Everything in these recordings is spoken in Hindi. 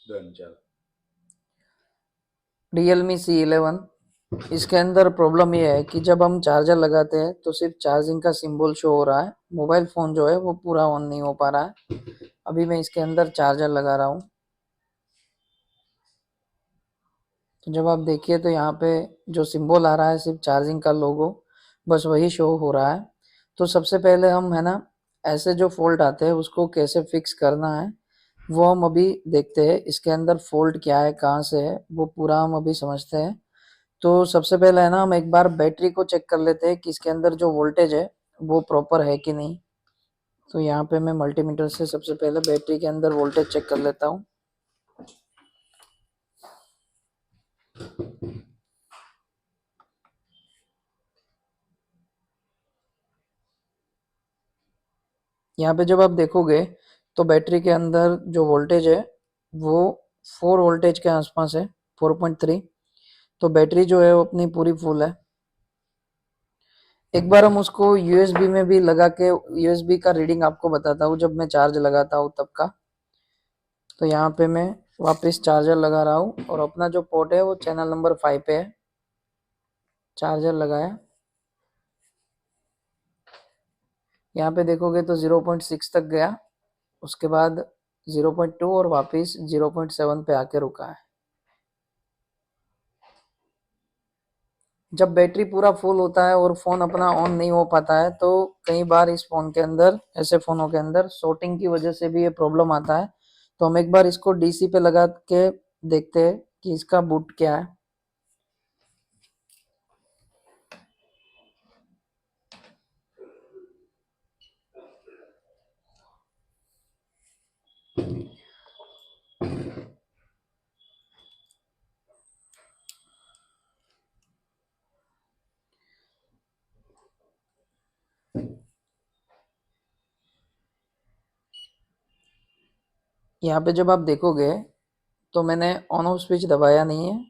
डन चल। Realme C11। इसके अंदर प्रॉब्लम ये है कि जब हम चार्जर लगाते हैं तो सिर्फ चार्जिंग का सिंबल शो हो रहा है, मोबाइल फ़ोन जो है वो पूरा ऑन नहीं हो पा रहा है। अभी मैं इसके अंदर चार्जर लगा रहा हूँ, तो जब आप देखिए तो यहाँ पे जो सिंबल आ रहा है सिर्फ चार्जिंग का लोगो, बस वही शो हो रहा है। तो सबसे पहले हम है ना, ऐसे जो फॉल्ट आते हैं उसको कैसे फिक्स करना है वो हम अभी देखते हैं। इसके अंदर फॉल्ट क्या है, कहाँ से है, वो पूरा हम अभी समझते हैं। तो सबसे पहले है ना, हम एक बार बैटरी को चेक कर लेते हैं कि इसके अंदर जो वोल्टेज है वो प्रॉपर है कि नहीं। तो यहाँ पे मैं मल्टीमीटर से सबसे पहले बैटरी के अंदर वोल्टेज चेक कर लेता हूँ। यहाँ पे जब आप देखोगे तो बैटरी के अंदर जो वोल्टेज है वो 4 वोल्टेज के आसपास है, 4.3। तो बैटरी जो है वो अपनी पूरी फुल है। एक बार हम उसको यूएसबी में भी लगा के यूएसबी का रीडिंग आपको बताता हूँ जब मैं चार्ज लगाता हूँ तब का। तो यहाँ पे मैं वापस चार्जर लगा रहा हूँ और अपना जो पोर्ट है वो चैनल नंबर 5 पे है। चार्जर लगाया, यहाँ पे देखोगे तो 0.6 तक गया, उसके बाद 0.2 और वापस 0.7 पे आके रुका है। जब बैटरी पूरा फुल होता है और फोन अपना ऑन नहीं हो पाता है तो कई बार इस फोन के अंदर, ऐसे फोनों के अंदर शॉर्टिंग की वजह से भी ये प्रॉब्लम आता है। तो हम एक बार इसको डीसी पे लगा के देखते हैं कि इसका बूट क्या है। यहाँ पे जब आप देखोगे तो मैंने ऑन ऑफ स्विच दबाया नहीं है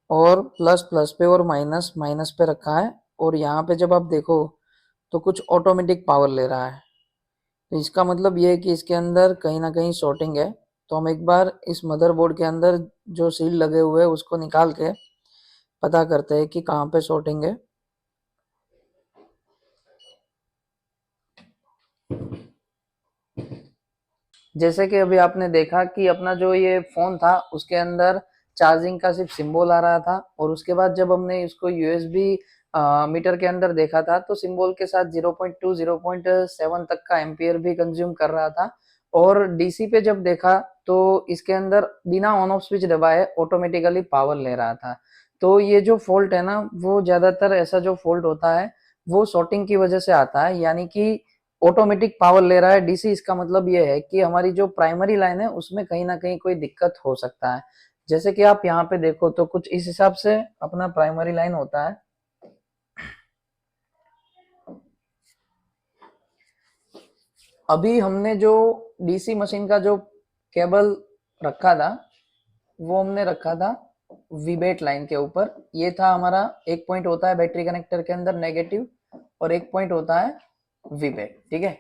और प्लस प्लस पे और माइनस माइनस पे रखा है। और यहाँ पे जब आप देखो तो कुछ ऑटोमेटिक पावर ले रहा है। तो इसका मतलब ये है कि इसके अंदर कहीं ना कहीं शॉर्टिंग है। तो हम एक बार इस मदरबोर्ड के अंदर जो सील लगे हुए हैं उसको निकाल के पता करते हैं कि कहाँ पे शॉर्टिंग है। जैसे कि अभी आपने देखा कि अपना जो ये फोन था उसके अंदर चार्जिंग का सिर्फ सिंबल आ रहा था, और उसके बाद जब हमने इसको यूएसबी मीटर के अंदर देखा था तो सिंबल के साथ 0.2 0.7 तक का एम्पियर भी कंज्यूम कर रहा था। और डीसी पे जब देखा तो इसके अंदर बिना ऑन ऑफ स्विच दबाए ऑटोमेटिकली पावर ले रहा था। तो ये जो फॉल्ट है ना, वो ज्यादातर ऐसा जो फॉल्ट होता है वो शॉर्टिंग की वजह से आता है, यानी कि ऑटोमेटिक पावर ले रहा है डीसी। इसका मतलब ये है कि हमारी जो प्राइमरी लाइन है उसमें कहीं ना कहीं कोई दिक्कत हो सकता है। जैसे कि आप यहाँ पे देखो तो कुछ इस हिसाब से अपना प्राइमरी लाइन होता है। अभी हमने जो डीसी मशीन का जो केबल रखा था वो हमने रखा था वीबेट लाइन के ऊपर। ये था हमारा, एक पॉइंट होता है बैटरी कनेक्टर के अंदर नेगेटिव और एक पॉइंट होता है वीबेट, ठीक है।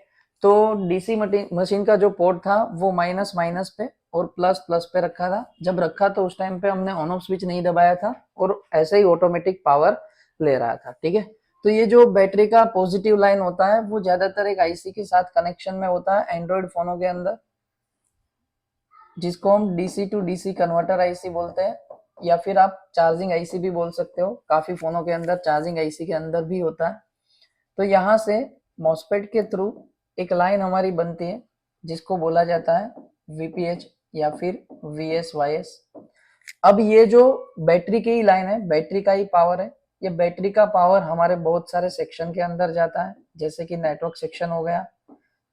तो डीसी मशीन का जो पोर्ट था वो माइनस माइनस पे और प्लस प्लस पे रखा था। जब रखा तो उस टाइम पे हमने ऑन ऑफ स्विच नहीं दबाया था और ऐसे ही ऑटोमेटिक पावर ले रहा था, ठीक है। तो ये जो बैटरी का पॉजिटिव लाइन होता है वो ज्यादातर एक आईसी के साथ कनेक्शन में होता है एंड्रॉइड फोनों के अंदर, जिसको हम DC to DC converter IC बोलते हैं, या फिर आप चार्जिंग आईसी भी बोल सकते हो। काफी फोनों के अंदर चार्जिंग आईसी के अंदर भी होता है। तो यहाँ से मॉसफेट के थ्रू एक लाइन हमारी बनती है जिसको बोला जाता है वीपीएच या फिर वीएसवाईएस। अब ये जो बैटरी की ही लाइन है, बैटरी का ही पावर है। ये बैटरी का पावर हमारे बहुत सारे सेक्शन के अंदर जाता है, जैसे कि नेटवर्क सेक्शन हो गया,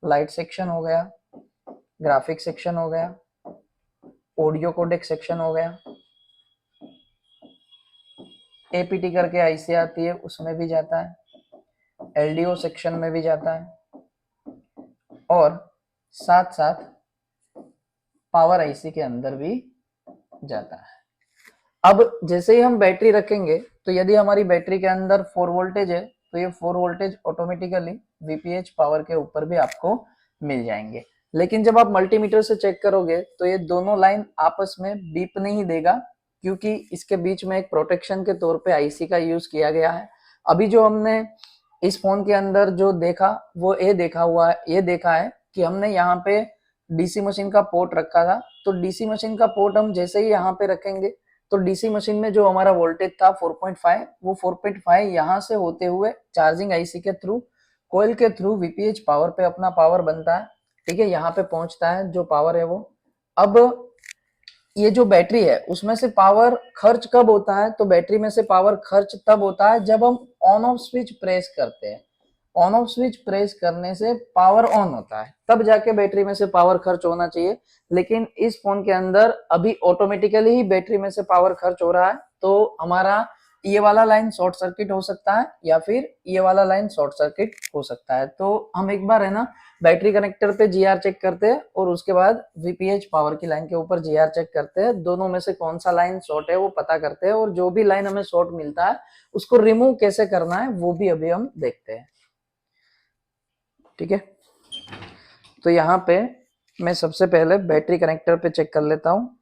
लाइट सेक्शन हो गया, ग्राफिक सेक्शन हो गया, ऑडियो कोडेक सेक्शन हो गया, एपीटी करके आईसी आती है उसमें भी जाता है, एलडीओ सेक्शन में भी जाता है, और साथ साथ पावर आईसी के अंदर भी जाता है। अब जैसे ही हम बैटरी रखेंगे तो यदि हमारी बैटरी के अंदर 4 वोल्टेज है तो ये 4 वोल्टेज ऑटोमेटिकली वीपीएच पावर के ऊपर भी आपको मिल जाएंगे। लेकिन जब आप मल्टीमीटर से चेक करोगे तो ये दोनों लाइन आपस में बीप नहीं देगा, क्योंकि इसके बीच में एक प्रोटेक्शन के तौर पे आईसी का यूज किया गया है। अभी जो हमने इस फोन के अंदर जो देखा वो ये देखा है कि हमने यहाँ पे डीसी मशीन का पोर्ट रखा था। तो डीसी मशीन का पोर्ट हम जैसे ही यहाँ पे रखेंगे तो डीसी मशीन में जो हमारा वोल्टेज था 4.5, वो 4.5 यहाँ से होते हुए चार्जिंग आईसी के थ्रू, कोयल के थ्रू वीपीएच पावर पे अपना पावर बनता है। ठीक है, यहाँ पे पहुंचता है जो पावर है वो। अब ये जो बैटरी है उसमें से पावर खर्च कब होता है? तो बैटरी में से पावर खर्च तब होता है जब हम ऑन ऑफ स्विच प्रेस करते हैं। ऑन ऑफ स्विच प्रेस करने से पावर ऑन होता है, तब जाके बैटरी में से पावर खर्च होना चाहिए। लेकिन इस फोन के अंदर अभी ऑटोमेटिकली ही बैटरी में से पावर खर्च हो रहा है। तो हमारा ये वाला लाइन शॉर्ट सर्किट हो सकता है या फिर ये वाला लाइन शॉर्ट सर्किट हो सकता है। तो हम एक बार है ना बैटरी कनेक्टर पे जीआर चेक करते हैं और उसके बाद वीपीएच पावर की लाइन के ऊपर जीआर चेक करते हैं। दोनों में से कौन सा लाइन शॉर्ट है वो पता करते हैं, और जो भी लाइन हमें शॉर्ट मिलता है उसको रिमूव कैसे करना है वो भी अभी हम देखते हैं। ठीक है, तो यहाँ पे मैं सबसे पहले बैटरी कनेक्टर पे चेक कर लेता हूँ।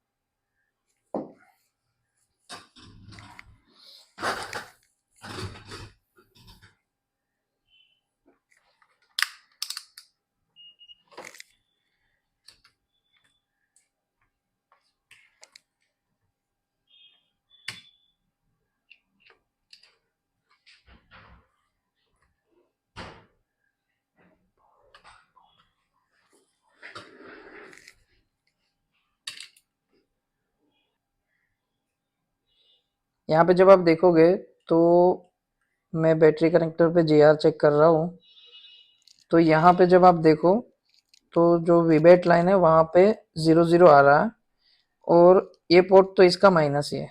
यहाँ पे जब आप देखोगे तो मैं बैटरी कनेक्टर पे जीआर चेक कर रहा हूँ। तो यहाँ पे जब आप देखो तो जो वीबेट लाइन है वहां पे 0 0 आ रहा है, और ये पोर्ट तो इसका माइनस ही है,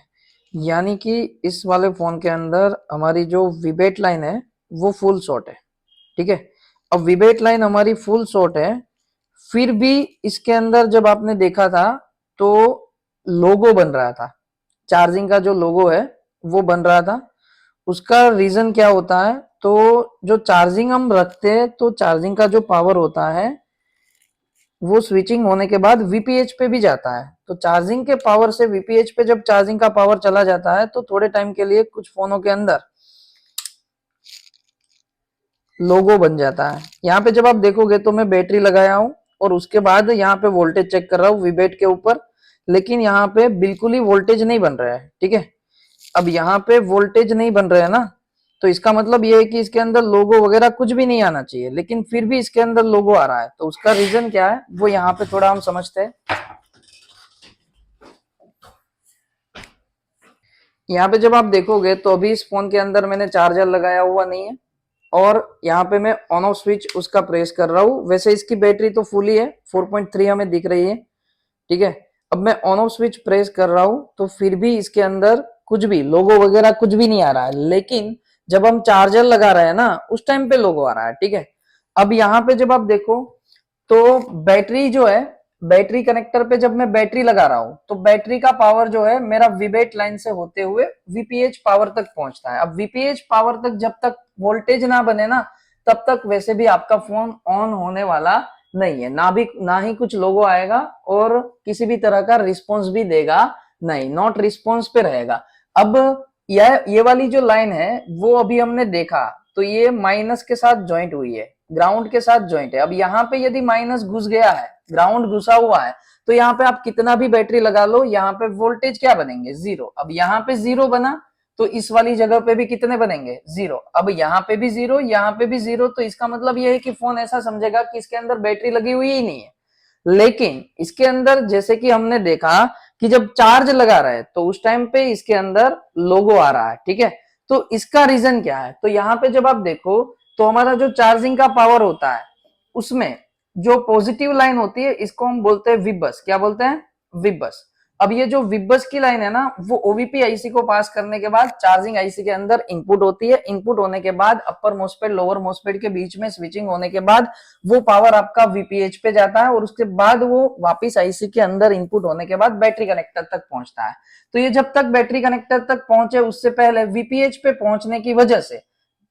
यानी कि इस वाले फोन के अंदर हमारी जो वीबेट लाइन है वो फुल शॉर्ट है। ठीक है, अब वीबेट लाइन हमारी फुल शॉर्ट है, फिर भी इसके अंदर जब आपने देखा था तो लोगो बन रहा था, चार्जिंग का जो लोगो है वो बन रहा था। उसका रीजन क्या होता है? तो जो चार्जिंग हम रखते हैं तो चार्जिंग का जो पावर होता है वो स्विचिंग होने के बाद वीपीएच पे भी जाता है। तो चार्जिंग के पावर से वीपीएच पे जब चार्जिंग का पावर चला जाता है तो थोड़े टाइम के लिए कुछ फोनों के अंदर लोगो बन जाता है। यहाँ पे जब आप देखोगे तो मैं बैटरी लगाया हूं और उसके बाद यहाँ पे वोल्टेज चेक कर रहा हूँ वीबेट के ऊपर, लेकिन यहाँ पे बिल्कुल ही वोल्टेज नहीं बन रहा है। ठीक है, अब यहाँ पे वोल्टेज नहीं बन रहा है ना, तो इसका मतलब ये है कि इसके अंदर लोगो वगैरह कुछ भी नहीं आना चाहिए, लेकिन फिर भी इसके अंदर लोगो आ रहा है। तो उसका रीजन क्या है वो यहाँ पे थोड़ा हम समझते हैं। यहाँ पे जब आप देखोगे तो अभी इस फोन के अंदर मैंने चार्जर लगाया हुआ नहीं है, और यहाँ पे मैं ऑन ऑफ स्विच उसका प्रेस कर रहा हूँ। वैसे इसकी बैटरी तो फुल ही है, 4.3 हमें दिख रही है। ठीक है, अब मैं ऑन ऑफ स्विच प्रेस कर रहा हूँ तो फिर भी इसके अंदर कुछ भी लोगो वगैरह कुछ भी नहीं आ रहा है, लेकिन जब हम चार्जर लगा रहे हैं ना उस टाइम पे लोगो आ रहा है। ठीक है, अब यहाँ पे जब आप देखो तो बैटरी जो है, बैटरी कनेक्टर पे जब मैं बैटरी लगा रहा हूं तो बैटरी का पावर जो है मेरा वीबेट लाइन से होते हुए वीपीएच पावर तक पहुंचता है। अब वीपीएच पावर तक जब तक वोल्टेज ना बने ना तब तक वैसे भी आपका फोन ऑन होने वाला नहीं है, ना ही कुछ लोगो आएगा और किसी भी तरह का रिस्पॉन्स भी देगा नहीं, नॉट रिस्पॉन्स पे रहेगा। अब ये वाली जो लाइन है वो अभी हमने देखा तो ये माइनस के साथ ज्वाइंट हुई है, ग्राउंड के साथ ज्वाइंट है। अब यहाँ पे यदि माइनस घुस गया है, ग्राउंड घुसा हुआ है, तो यहाँ पे आप कितना भी बैटरी लगा लो यहाँ पे वोल्टेज क्या बनेंगे? 0। अब यहाँ पे 0 बना तो इस वाली जगह पे भी कितने बनेंगे? 0। अब यहाँ पे भी 0, यहाँ पे भी 0, तो इसका मतलब ये है कि फोन ऐसा समझेगा कि इसके अंदर बैटरी लगी हुई ही नहीं है। लेकिन इसके अंदर जैसे कि हमने देखा कि जब चार्ज लगा रहे तो उस टाइम पे इसके अंदर लोगो आ रहा है। ठीक है, तो इसका रीजन क्या है? तो यहाँ पे जब आप देखो तो हमारा जो चार्जिंग का पावर होता है उसमें जो पॉजिटिव लाइन होती है इसको हम बोलते हैं विबस। क्या बोलते हैं? विबस। अब ये जो विबस की लाइन है ना वो ओवीपी आईसी को पास करने के बाद चार्जिंग आईसी के अंदर इनपुट होती है। इनपुट होने के बाद अपर मोस्फेट लोअर मोस्फेट के बीच में स्विचिंग होने के बाद वो पावर आपका वीपीएच पे जाता है, और उसके बाद वो वापिस आईसी के अंदर इनपुट होने के बाद बैटरी कनेक्टर तक पहुंचता है। तो ये जब तक बैटरी कनेक्टर तक पहुंचे उससे पहले वीपीएच पे पहुंचने की वजह से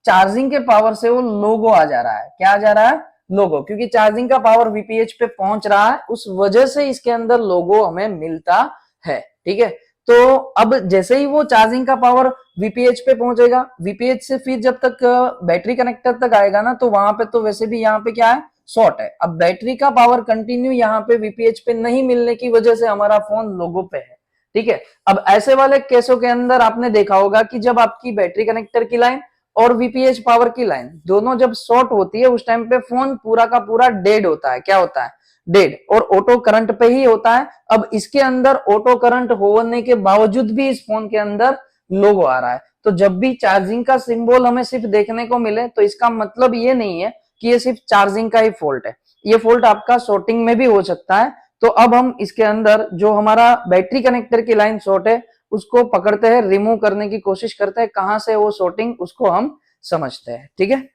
चार्जिंग के पावर से वो लोगो आ जा रहा है। क्या आ जा रहा है? लोगो, क्योंकि चार्जिंग का पावर वीपीएच पे पहुंच रहा है, उस वजह से इसके अंदर लोगो हमें मिलता है। ठीक है, तो अब जैसे ही वो चार्जिंग का पावर वीपीएच पे पहुंचेगा, वीपीएच से फिर जब तक बैटरी कनेक्टर तक आएगा ना, तो वहां पे तो वैसे भी यहाँ पे क्या है, शॉर्ट है। अब बैटरी का पावर कंटिन्यू यहाँ पे वीपीएच पे नहीं मिलने की वजह से हमारा फोन लोगो पे है। ठीक है, अब ऐसे वाले केसों के अंदर आपने देखा होगा कि जब आपकी बैटरी कनेक्टर की लाइन और वीपीएच पावर की लाइन दोनों जब शॉर्ट होती है, उस टाइम पे फोन पूरा का पूरा डेड होता है। क्या होता है, डेड, और ऑटो करंट पे ही होता है। अब इसके अंदर ऑटो करंट होने के बावजूद भी इस फोन के अंदर लोगो आ रहा है। तो जब भी चार्जिंग का सिंबल हमें सिर्फ देखने को मिले, तो इसका मतलब ये नहीं है कि ये सिर्फ चार्जिंग का ही फॉल्ट है, ये फॉल्ट आपका शॉर्टिंग में भी हो सकता है। तो अब हम इसके अंदर जो हमारा बैटरी कनेक्टर की लाइन शॉर्ट है, उसको पकड़ते हैं, रिमूव करने की कोशिश करते हैं, कहां से वो शॉर्टिंग उसको हम समझते हैं। ठीक है,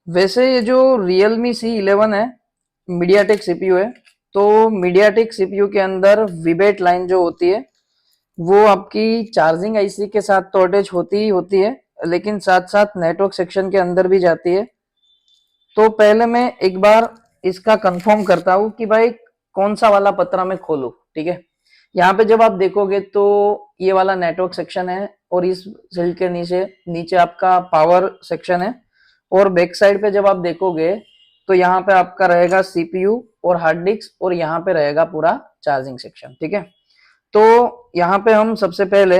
वैसे ये जो Realme C11 है, मीडियाटेक सीपीयू है। तो मीडियाटेक सीपीयू के अंदर विबेट लाइन जो होती है, वो आपकी चार्जिंग आईसी के साथ तो अटैच होती ही होती है, लेकिन साथ साथ नेटवर्क सेक्शन के अंदर भी जाती है। तो पहले मैं एक बार इसका कंफर्म करता हूँ कि भाई कौन सा वाला पत्रा मैं खोलूं। ठीक है, यहाँ पे जब आप देखोगे तो ये वाला नेटवर्क सेक्शन है, और इस सेल के नीचे नीचे आपका पावर सेक्शन है, और बैक साइड पे जब आप देखोगे तो यहाँ पे आपका रहेगा सीपीयू और हार्ड डिस्क, और यहाँ पे रहेगा पूरा चार्जिंग सेक्शन। ठीक है, तो यहाँ पे हम सबसे पहले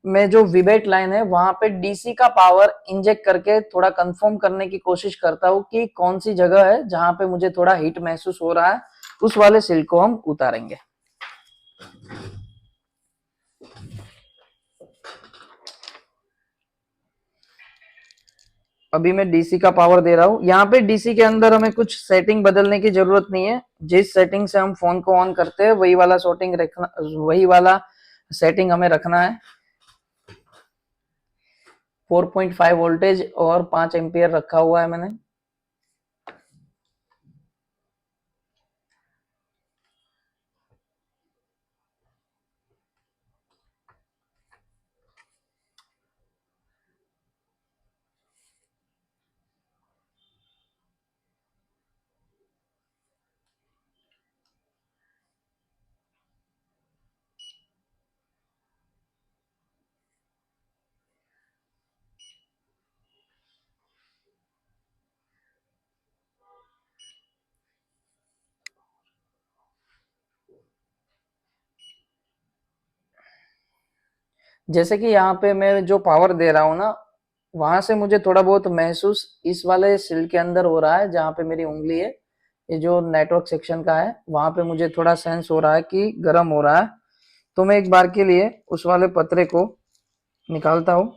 में जो विबेट लाइन है, वहां पे डीसी का पावर इंजेक्ट करके थोड़ा कंफर्म करने की कोशिश करता हूँ कि कौन सी जगह है जहां पे मुझे थोड़ा हीट महसूस हो रहा है, उस वाले सेल को हम उतारेंगे। अभी मैं डीसी का पावर दे रहा हूँ। यहाँ पे डीसी के अंदर हमें कुछ सेटिंग बदलने की जरूरत नहीं है। जिस सेटिंग से हम फोन को ऑन करते हैं, वही वाला सेटिंग रखना, वही वाला सेटिंग हमें रखना है। 4.5 वोल्टेज और 5 एम्पियर रखा हुआ है मैंने। जैसे कि यहाँ पे मैं जो पावर दे रहा हूँ ना, वहां से मुझे थोड़ा बहुत महसूस इस वाले सिल के अंदर हो रहा है, जहाँ पे मेरी उंगली है, ये जो नेटवर्क सेक्शन का है, वहां पे मुझे थोड़ा सेंस हो रहा है कि गर्म हो रहा है। तो मैं एक बार के लिए उस वाले पतरे को निकालता हूँ।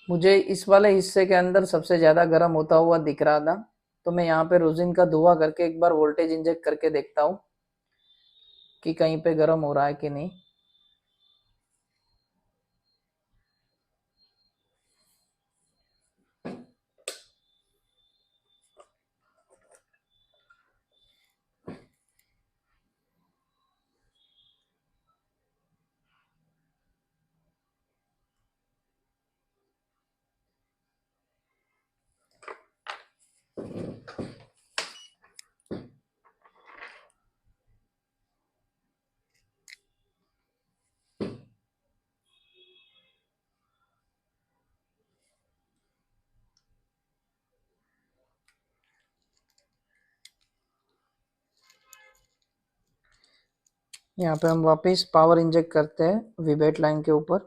मुझे इस वाले हिस्से के अंदर सबसे ज्यादा गर्म होता हुआ दिख रहा था, तो मैं यहाँ पे रोजिन का धुआं करके एक बार वोल्टेज इंजेक्ट करके देखता हूँ कि कहीं पे गर्म हो रहा है कि नहीं। यहाँ पे हम वापस पावर इंजेक्ट करते हैं विबेट लाइन के ऊपर।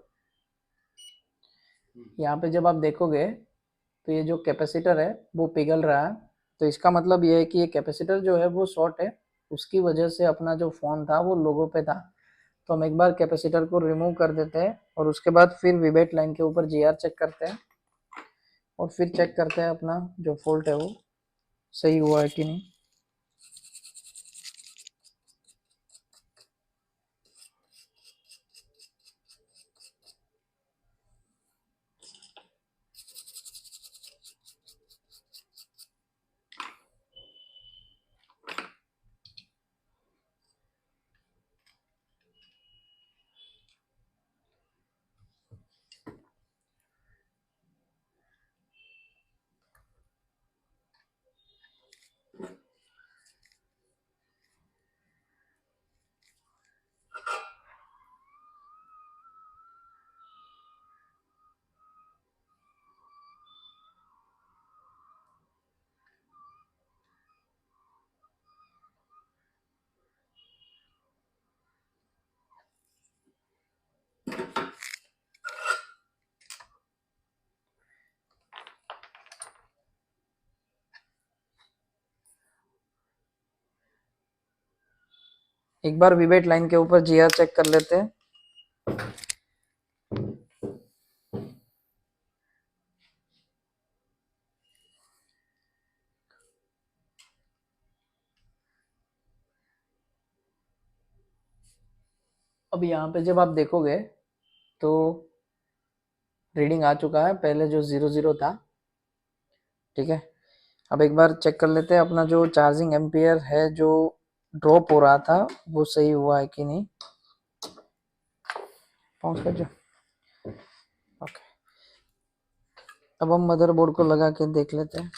यहाँ पे जब आप देखोगे तो ये जो कैपेसिटर है वो पिघल रहा है, तो इसका मतलब ये है कि ये कैपेसिटर जो है वो शॉर्ट है, उसकी वजह से अपना जो फोन था वो लोगो पे था। तो हम एक बार कैपेसिटर को रिमूव कर देते हैं और उसके बाद फिर विबेट लाइन के ऊपर जीआर चेक करते हैं और फिर चेक करते हैं अपना जो फॉल्ट है वो सही हुआ है कि नहीं। एक बार विबेट लाइन के ऊपर जीआर चेक कर लेते हैं। अब यहाँ पे जब आप देखोगे तो रीडिंग आ चुका है, पहले जो 00 था। ठीक है, अब एक बार चेक कर लेते हैं अपना जो चार्जिंग एम्पियर है जो ड्रॉप हो रहा था वो सही हुआ है कि नहीं। पहुंच कर जो ओके, अब हम मदरबोर्ड को लगा के देख लेते हैं।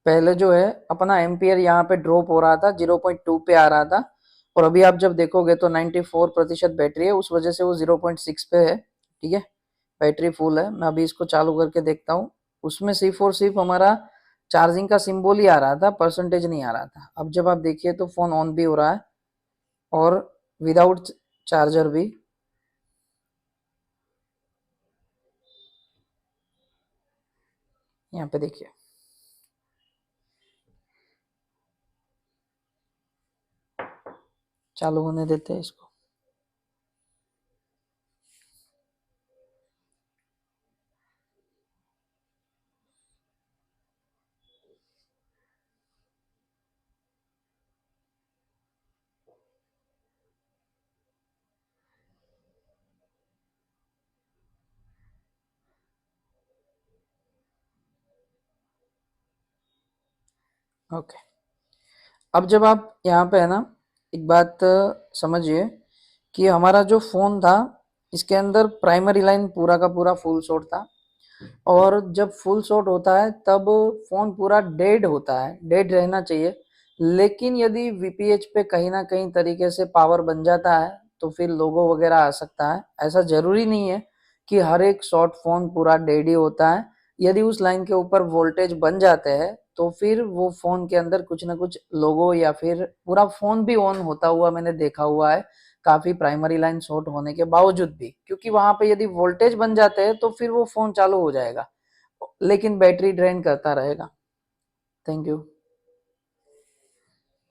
पहले जो है अपना एम्पियर यहाँ पे ड्रॉप हो रहा था, 0.2 पे आ रहा था, और अभी आप जब देखोगे तो 94% बैटरी है, उस वजह से वो 0.6 पे है। ठीक है, बैटरी फुल है। मैं अभी इसको चालू करके देखता हूँ। उसमें सिर्फ और सिर्फ हमारा चार्जिंग का सिंबल ही आ रहा था, परसेंटेज नहीं आ रहा था। अब जब आप देखिए तो फोन ऑन भी हो रहा है और विदाउट चार्जर भी। यहाँ पे देखिए, चालू होने देते हैं इसको। ओके, अब जब आप यहाँ पे है ना एक बात समझिए कि हमारा जो फ़ोन था, इसके अंदर प्राइमरी लाइन पूरा का पूरा फुल शॉट था और जब फुल शॉट होता है तब फ़ोन पूरा डेड होता है, डेड रहना चाहिए। लेकिन यदि वीपीएच पे कहीं न कहीं तरीके से पावर बन जाता है, तो फिर लोगो वगैरह आ सकता है। ऐसा ज़रूरी नहीं है कि हर एक शॉट फ़ोन पूरा डेड ही होता है। यदि उस लाइन के ऊपर वोल्टेज बन जाते हैं, तो फिर वो फ़ोन के अंदर कुछ न कुछ लोगो या फिर पूरा फ़ोन भी ऑन होता हुआ मैंने देखा हुआ है, काफ़ी प्राइमरी लाइन शॉर्ट होने के बावजूद भी। क्योंकि वहाँ पे यदि वोल्टेज बन जाते हैं, तो फिर वो फ़ोन चालू हो जाएगा, लेकिन बैटरी ड्रेन करता रहेगा। Thank you.